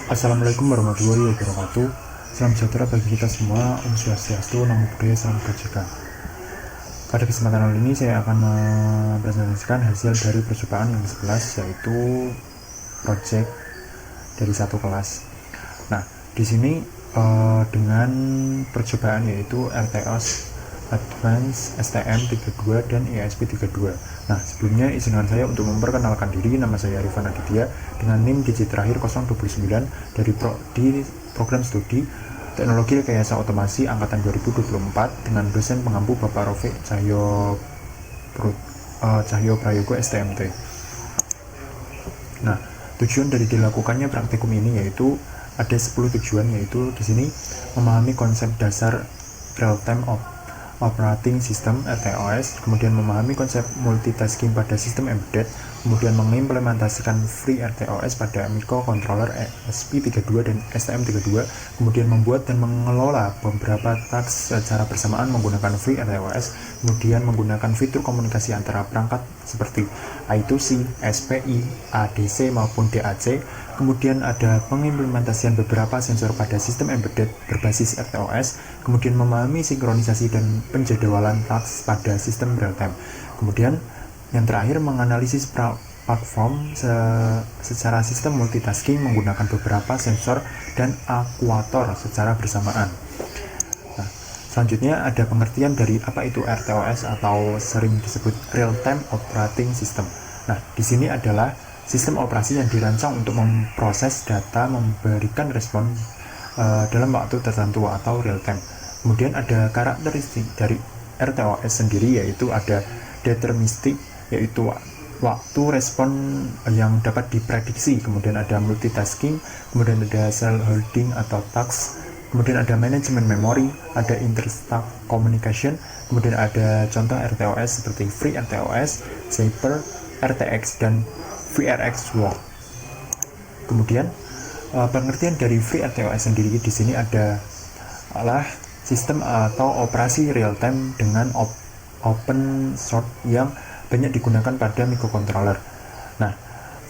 Assalamualaikum warahmatullahi wabarakatuh. Salam sejahtera bagi kita semua. Om Swastiastu, Namo Buddhaya, Salam Kebajikan. Pada kesempatan kali ini saya akan mempresentasikan hasil dari percobaan yang ke-11, yaitu project dari satu kelas. Nah, di sini dengan percobaan yaitu RTOS Advance STM 32 dan ESP 32. Nah, sebelumnya izinkan saya untuk memperkenalkan diri. Nama saya Arifan Aditya dengan NIM digit terakhir 029 dari di program studi Teknologi Rekayasa Otomasi angkatan 2024 dengan dosen pengampu Bapak Rofik Cahyo Prayogo STMT. Nah, tujuan dari dilakukannya praktikum ini yaitu ada 10 tujuan, yaitu di sini memahami konsep dasar real-time operating system RTOS, kemudian memahami konsep multitasking pada sistem embedded, kemudian mengimplementasikan free RTOS pada microcontroller ESP32 dan STM32, kemudian membuat dan mengelola beberapa task secara bersamaan menggunakan free RTOS, kemudian menggunakan fitur komunikasi antara perangkat seperti I2C, SPI, ADC maupun DAC. Kemudian ada pengimplementasian beberapa sensor pada sistem embedded berbasis RTOS, kemudian memahami sinkronisasi dan penjadwalan task pada sistem real-time. Kemudian yang terakhir menganalisis platform secara sistem multitasking menggunakan beberapa sensor dan aktuator secara bersamaan. Nah, selanjutnya ada pengertian dari apa itu RTOS atau sering disebut real-time operating system. Nah, di sini adalah sistem operasi yang dirancang untuk memproses data, memberikan respon dalam waktu tertentu atau real time. Kemudian ada karakteristik dari RTOS sendiri, yaitu ada deterministik, yaitu waktu respon yang dapat diprediksi. Kemudian ada multitasking, kemudian ada cell holding atau task, kemudian ada manajemen memori, ada interstack communication, kemudian ada contoh RTOS seperti free RTOS, Zyper, RTX, dan VRX Walk. Kemudian pengertian dari free RTOS sendiri di sini adalah sistem atau operasi real time dengan open source yang banyak digunakan pada microcontroller. Nah,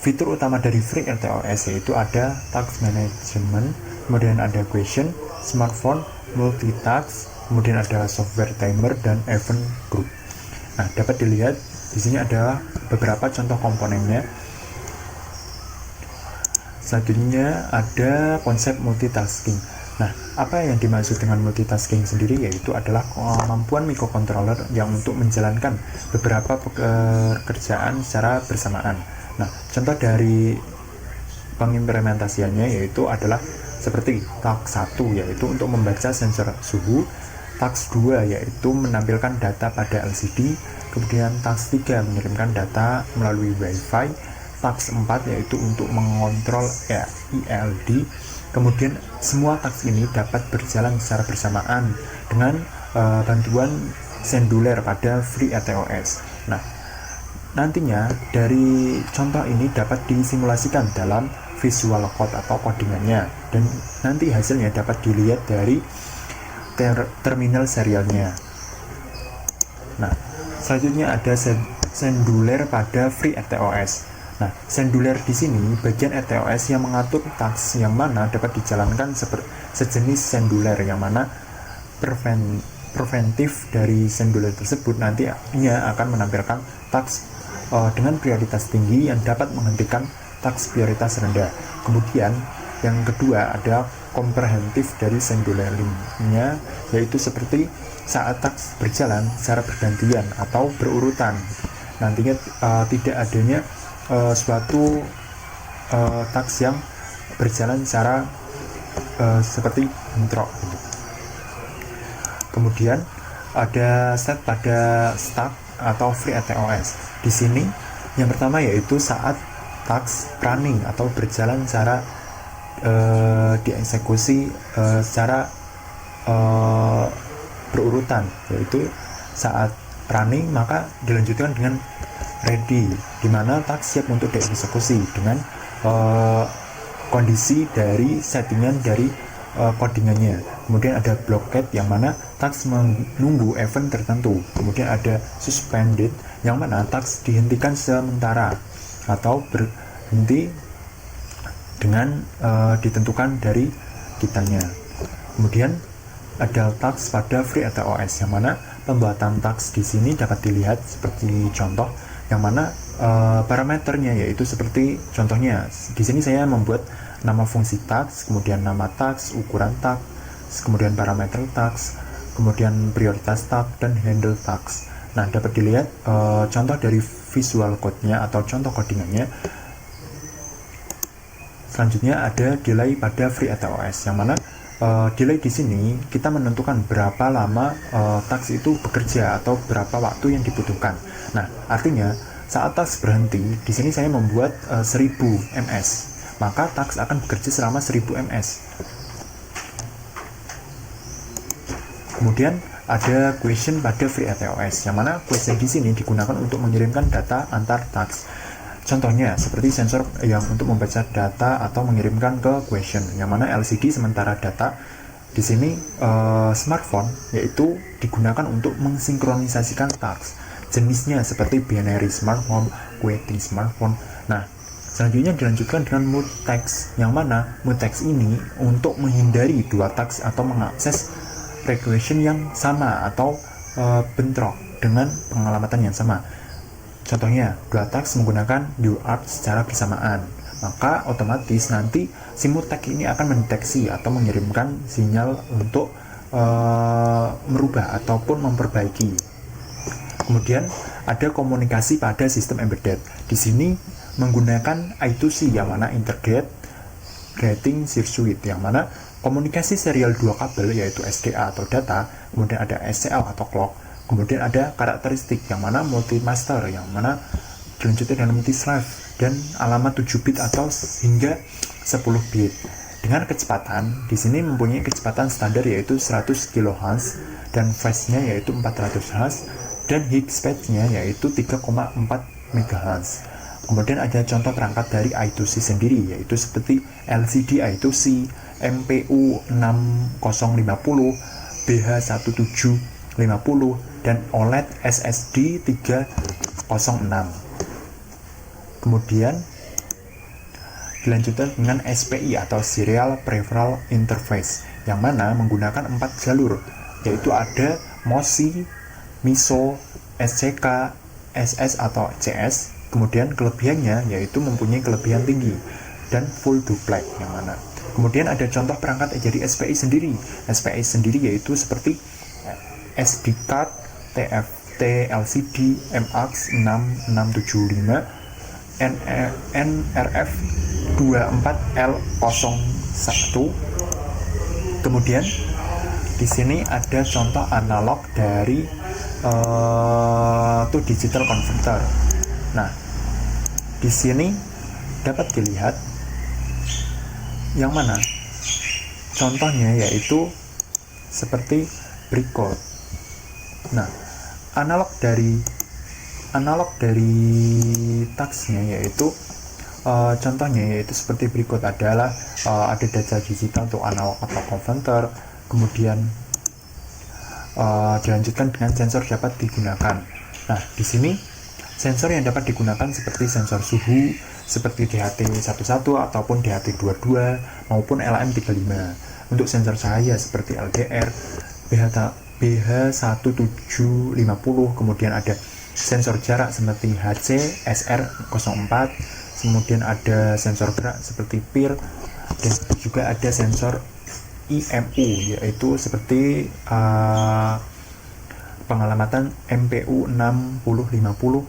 fitur utama dari free RTOS yaitu ada task management, kemudian ada question, smartphone, multitask, kemudian ada software timer dan event group. Nah, dapat dilihat di sini adalah beberapa contoh komponennya. Selanjutnya ada konsep multitasking. Nah, apa yang dimaksud dengan multitasking sendiri yaitu adalah kemampuan microcontroller yang untuk menjalankan beberapa pekerjaan secara bersamaan. Nah, contoh dari pengimplementasiannya yaitu adalah seperti task 1 yaitu untuk membaca sensor suhu, task 2 yaitu menampilkan data pada LCD, kemudian task 3 mengirimkan data melalui Wi-Fi, task 4 yaitu untuk mengontrol ILD. Kemudian semua task ini dapat berjalan secara bersamaan dengan bantuan senduler pada free RTOS. Nah, nantinya dari contoh ini dapat disimulasikan dalam visual code atau codingannya, dan nanti hasilnya dapat dilihat dari terminal serialnya. Nah, selanjutnya ada senduler pada free RTOS. Nah, senduler di sini bagian RTOS yang mengatur task yang mana dapat dijalankan sejenis senduler, yang mana preventif dari senduler tersebut nantinya akan menampilkan task dengan prioritas tinggi yang dapat menghentikan task prioritas rendah. Kemudian yang kedua ada komprehensif dari sendulernya, yaitu seperti saat task berjalan secara bergantian atau berurutan. Nantinya tidak adanya suatu task yang berjalan secara seperti bentrok. Kemudian ada set pada stack atau free RTOS. Di sini yang pertama yaitu saat task running atau berjalan secara dieksekusi secara berurutan, yaitu saat running maka dilanjutkan dengan ready, di mana task siap untuk dieksekusi dengan kondisi dari settingan dari codingannya. Kemudian ada blockade yang mana task menunggu event tertentu. Kemudian ada suspended yang mana task dihentikan sementara atau berhenti dengan ditentukan dari kitanya. Kemudian ada task pada FreeRTOS, yang mana pembuatan task di sini dapat dilihat seperti contoh, yang mana parameternya yaitu seperti contohnya di sini saya membuat nama fungsi task, kemudian nama task, ukuran task, kemudian parameter task, kemudian prioritas task, dan handle task. Nah, dapat dilihat contoh dari visual code-nya atau contoh codingannya. Selanjutnya ada delay pada FreeRTOS, yang mana delay di sini kita menentukan berapa lama task itu bekerja atau berapa waktu yang dibutuhkan. Nah, artinya saat task berhenti, di sini saya membuat 1000 ms, maka task akan bekerja selama 1000 ms. Kemudian ada question pada FreeRTOS, yang mana question di sini digunakan untuk mengirimkan data antar task. Contohnya seperti sensor yang untuk membaca data atau mengirimkan ke question, yang mana LCD sementara data di sini smartphone yaitu digunakan untuk mensinkronisasikan task. Jenisnya seperti binary smartphone, waiting smartphone. Nah, selanjutnya dilanjutkan dengan mutex, yang mana mutex ini untuk menghindari dua task atau mengakses requisition yang sama atau bentrok dengan pengalamatan yang sama. Contohnya, dua task menggunakan UART secara bersamaan, maka otomatis nanti si mutex ini akan mendeteksi atau mengirimkan sinyal untuk merubah ataupun memperbaiki. Kemudian ada komunikasi pada sistem embedded. Di sini menggunakan I2C, yang mana Integrating Circuit, yang mana komunikasi serial dua kabel yaitu SDA atau data, kemudian ada SCL atau clock, kemudian ada karakteristik yang mana multi-master, yang mana dilanjutkan dengan multi-slave, dan alamat 7 bit atau hingga 10 bit. Dengan kecepatan, di sini mempunyai kecepatan standar yaitu 100 kHz, dan phase-nya yaitu 400 Hz, dan high speed-nya yaitu 3,4 MHz. Kemudian ada contoh perangkat dari I2C sendiri, yaitu seperti LCD I2C, MPU 6050, BH1750, dan OLED SSD 306. Kemudian dilanjutkan dengan SPI atau Serial Peripheral Interface, yang mana menggunakan 4 jalur, yaitu ada MOSI, MISO, SCK, SS atau CS. Kemudian kelebihannya yaitu mempunyai kelebihan tinggi dan full duplex, yang mana kemudian ada contoh perangkat dari SPI sendiri. SPI sendiri yaitu seperti SD card, TFT LCD, MAX 6675, NRF 24L01. Kemudian di sini ada contoh analog dari digital converter. Nah, di sini dapat dilihat yang mana contohnya yaitu seperti berikut. Nah, analog dari taxnya yaitu contohnya yaitu seperti berikut adalah ada data digital untuk analog atau converter, kemudian dilanjutkan dengan sensor dapat digunakan. Nah, di sini sensor yang dapat digunakan seperti sensor suhu seperti DHT11 ataupun DHT22 maupun LM35. Untuk sensor cahaya seperti LDR, BH1750, kemudian ada sensor jarak seperti HC SR04, kemudian ada sensor gerak seperti PIR, dan juga ada sensor IMU yaitu seperti pengalamatan MPU 6050.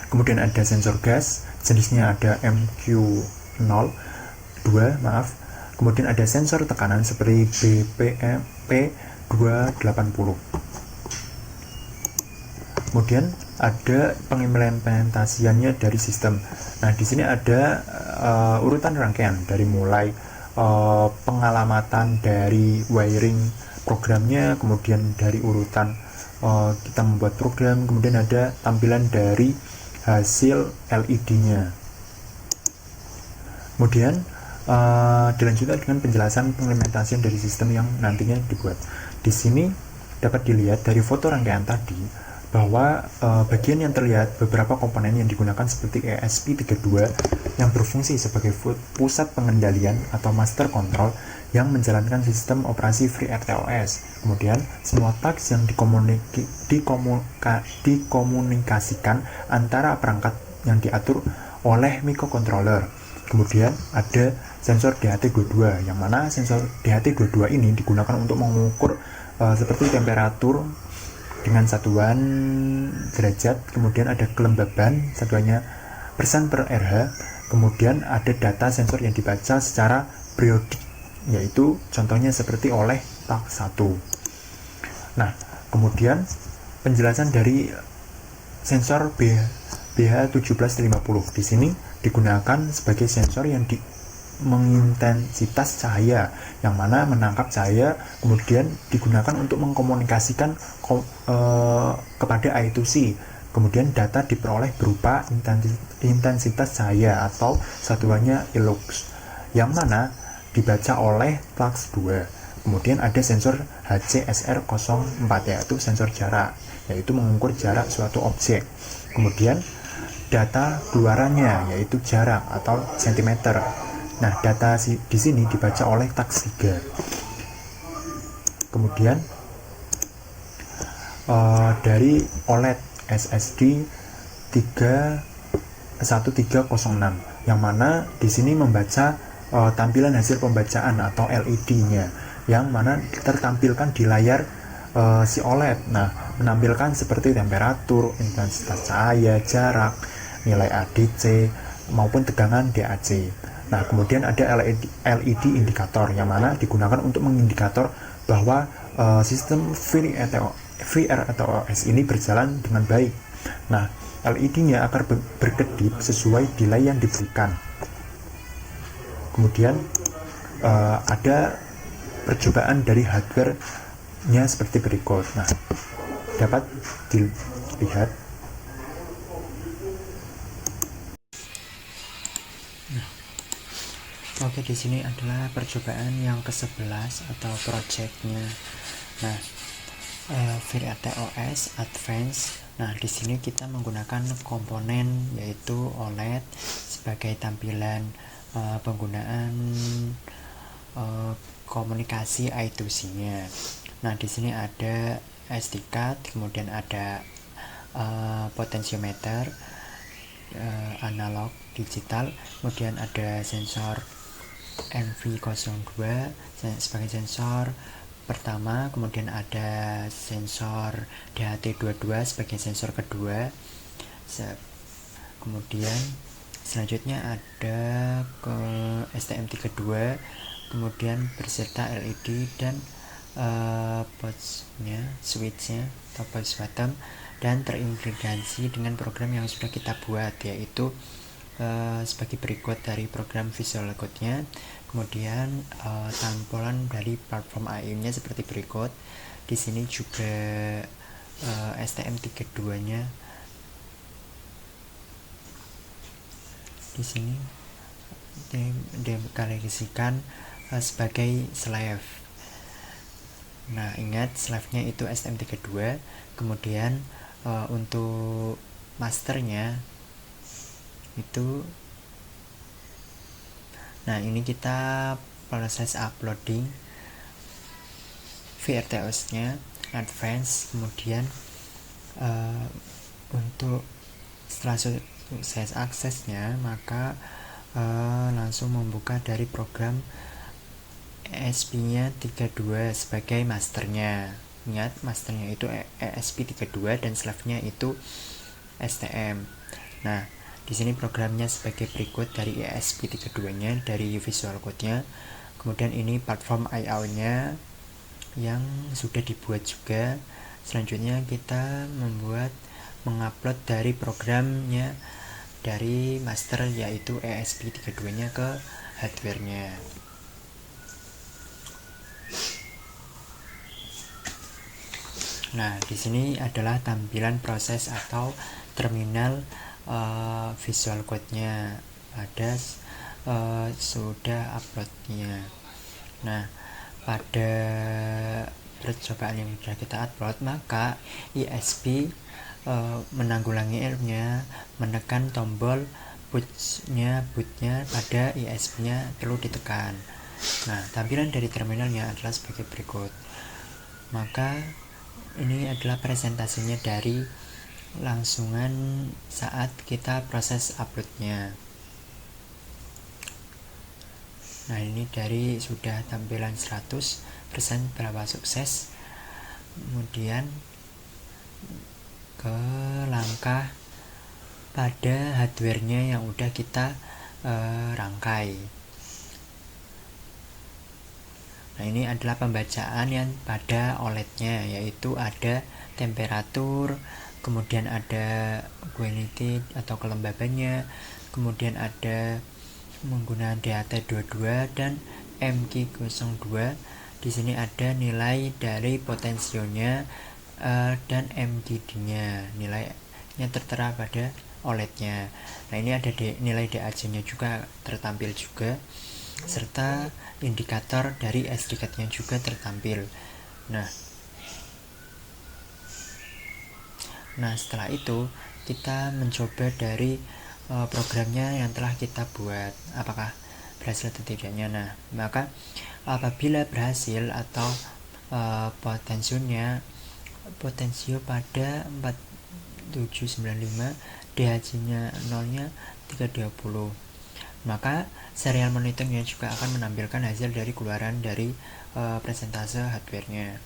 Kemudian ada sensor gas, jenisnya ada MQ02, kemudian ada sensor tekanan seperti BPMP 280. Kemudian ada pengimplementasiannya dari sistem. Nah, di sini ada urutan rangkaian dari mulai pengalamatan dari wiring programnya, kemudian dari urutan kita membuat program, kemudian ada tampilan dari hasil LED-nya. Kemudian dilanjutkan dengan penjelasan pengimplementasian dari sistem yang nantinya dibuat. Di sini dapat dilihat dari foto rangkaian tadi, bahwa bagian yang terlihat beberapa komponen yang digunakan seperti ESP32 yang berfungsi sebagai pusat pengendalian atau master control yang menjalankan sistem operasi FreeRTOS. Kemudian semua task yang dikomunikasikan antara perangkat yang diatur oleh microcontroller. Kemudian ada sensor DHT22, yang mana sensor DHT22 ini digunakan untuk mengukur seperti temperatur dengan satuan derajat, kemudian ada kelembaban, satuannya persen per Rh, kemudian ada data sensor yang dibaca secara periodik, yaitu contohnya seperti oleh TAK1. Nah, kemudian penjelasan dari sensor BH1750 di sini digunakan sebagai sensor yang mengintensitas cahaya, yang mana menangkap cahaya kemudian digunakan untuk mengkomunikasikan kepada I2C. Kemudian data diperoleh berupa intensitas cahaya atau satuannya ilux, yang mana dibaca oleh TAX2. Kemudian ada sensor HCSR04, yaitu sensor jarak, yaitu mengukur jarak suatu objek. Kemudian data keluarannya yaitu jarak atau sentimeter. Nah, data di sini dibaca oleh TAX3. Kemudian dari OLED SSD 1306, yang mana di sini membaca tampilan hasil pembacaan atau LED-nya, yang mana tertampilkan di layar si OLED. Nah, menampilkan seperti temperatur, intensitas cahaya, jarak, nilai ADC maupun tegangan DAC. Nah, kemudian ada LED indikator, yang mana digunakan untuk mengindikator bahwa sistem FreeRTOS ini berjalan dengan baik. Nah, LED-nya akan berkedip sesuai delay yang diberikan. Kemudian ada percobaan dari hardware-nya seperti berikut. Nah, dapat dilihat. Oke, di sini adalah percobaan yang ke-11 atau projectnya. Nah, FreeRTOS Advance. Nah, di sini kita menggunakan komponen yaitu OLED sebagai tampilan penggunaan komunikasi I2C-nya. Nah, di sini ada SD card, kemudian ada potensiometer analog digital, kemudian ada sensor NV02 sebagai sensor pertama, kemudian ada sensor DHT22 sebagai sensor kedua, kemudian selanjutnya ada ke STM32, kemudian beserta LED dan portsnya, switchnya atau push button, dan terintegrasi dengan program yang sudah kita buat, yaitu sebagai berikut dari program Visual Code-nya. Kemudian tampilan dari platform AI-nya seperti berikut. Di sini juga STM32-nya. Di sini dikalibrasikan sebagai slave. Nah, ingat slave-nya itu STM32. Kemudian untuk masternya itu, nah ini kita proses uploading FreeRTOS nya advance. Kemudian untuk setelah sukses aksesnya, maka langsung membuka dari program ESP-nya 32 sebagai masternya. Ingat, masternya itu ESP32 dan slave-nya itu STM. Nah, di sini programnya sebagai berikut dari ESP32-nya dari Visual Code-nya. Kemudian ini platform I/O-nya yang sudah dibuat juga. Selanjutnya kita mengupload dari programnya dari master, yaitu ESP32-nya ke hardware-nya. Nah, di sini adalah tampilan proses atau terminal Visual Code-nya. Ada sudah upload-nya. Nah, pada percobaan yang sudah kita upload, maka ISP menanggulangi errornya, menekan tombol bootnya pada ISP-nya perlu ditekan. Nah, tampilan dari terminalnya adalah sebagai berikut. Maka ini adalah presentasinya dari langsungan saat kita proses uploadnya. Nah, ini dari sudah tampilan 100% berapa sukses. Kemudian ke langkah pada hardware-nya yang udah kita rangkai. Nah, ini adalah pembacaan yang pada OLED-nya, yaitu ada temperatur, kemudian ada quality atau kelembabannya, kemudian ada menggunakan DHT22 dan MQ02. Di sini ada nilai dari potensionya dan MDD-nya, nilainya tertera pada OLED-nya. Nah, ini ada nilai DAC-nya juga tertampil juga, serta indikator dari SD card-nya juga tertampil. Nah, setelah itu kita mencoba dari programnya yang telah kita buat, apakah berhasil atau tidaknya. Nah, maka apabila berhasil atau potensio pada 4795, DHC-nya 0-nya 320, maka serial monitornya juga akan menampilkan hasil dari keluaran dari presentase hardware-nya.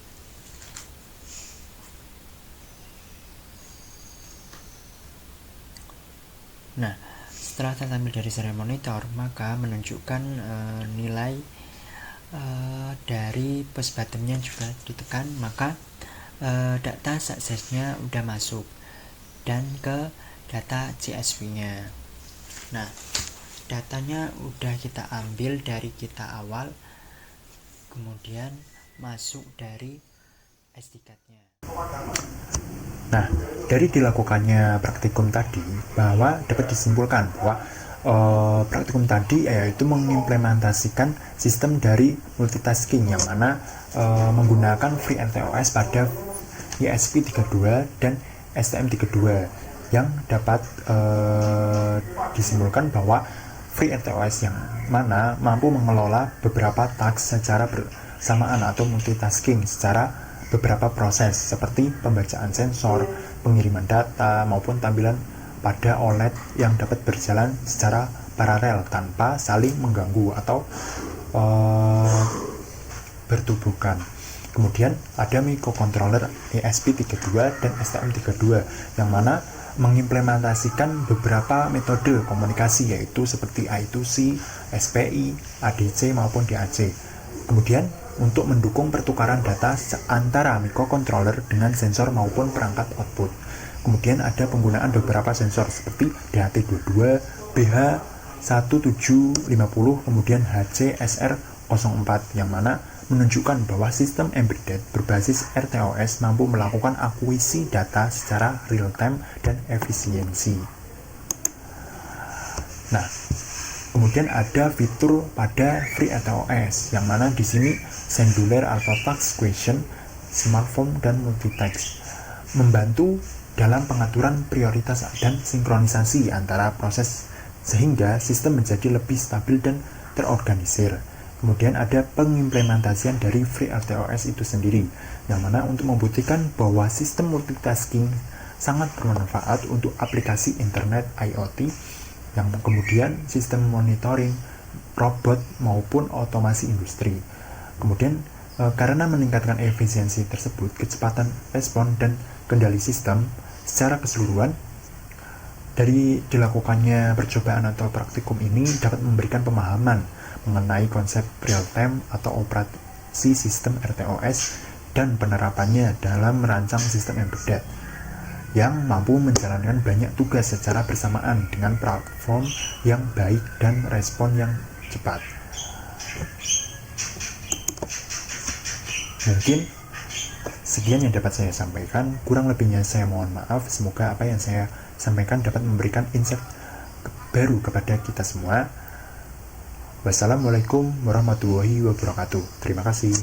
Nah, setelah tertampil dari serial monitor, maka menunjukkan nilai dari push button-nya juga ditekan, maka data suksesnya udah masuk dan ke data CSV-nya. Nah, datanya udah kita ambil dari kita awal, kemudian masuk dari SD card-nya. Nah, dari dilakukannya praktikum tadi, bahwa dapat disimpulkan bahwa praktikum tadi yaitu mengimplementasikan sistem dari multitasking yang mana menggunakan FreeRTOS pada ESP32 dan STM32, yang dapat disimpulkan bahwa FreeRTOS yang mana mampu mengelola beberapa task secara bersamaan atau multitasking secara beberapa proses seperti pembacaan sensor, pengiriman data, maupun tampilan pada OLED yang dapat berjalan secara paralel tanpa saling mengganggu atau bertubuhkan. Kemudian ada microcontroller ESP32 dan STM32 yang mana mengimplementasikan beberapa metode komunikasi, yaitu seperti I2C, SPI, ADC maupun DAC. Kemudian untuk mendukung pertukaran data antara microcontroller dengan sensor maupun perangkat output. Kemudian ada penggunaan beberapa sensor seperti DHT22, BH1750, kemudian HCSR04 yang mana menunjukkan bahwa sistem embedded berbasis RTOS mampu melakukan akuisisi data secara real-time dan efisiensi. Nah, kemudian ada fitur pada FreeRTOS yang mana di sini singular atau task question, smartphone dan multitext membantu dalam pengaturan prioritas dan sinkronisasi antara proses sehingga sistem menjadi lebih stabil dan terorganisir. Kemudian ada pengimplementasian dari FreeRTOS itu sendiri, yang mana untuk membuktikan bahwa sistem multitasking sangat bermanfaat untuk aplikasi internet IoT, yang kemudian sistem monitoring robot maupun otomasi industri. Kemudian karena meningkatkan efisiensi tersebut, kecepatan respon dan kendali sistem secara keseluruhan dari dilakukannya percobaan atau praktikum ini dapat memberikan pemahaman mengenai konsep real-time atau operasi sistem RTOS dan penerapannya dalam merancang sistem embedded yang mampu menjalankan banyak tugas secara bersamaan dengan platform yang baik dan respon yang cepat. Mungkin sekian yang dapat saya sampaikan, kurang lebihnya saya mohon maaf. Semoga apa yang saya sampaikan dapat memberikan insight baru kepada kita semua. Wassalamualaikum warahmatullahi wabarakatuh. Terima kasih.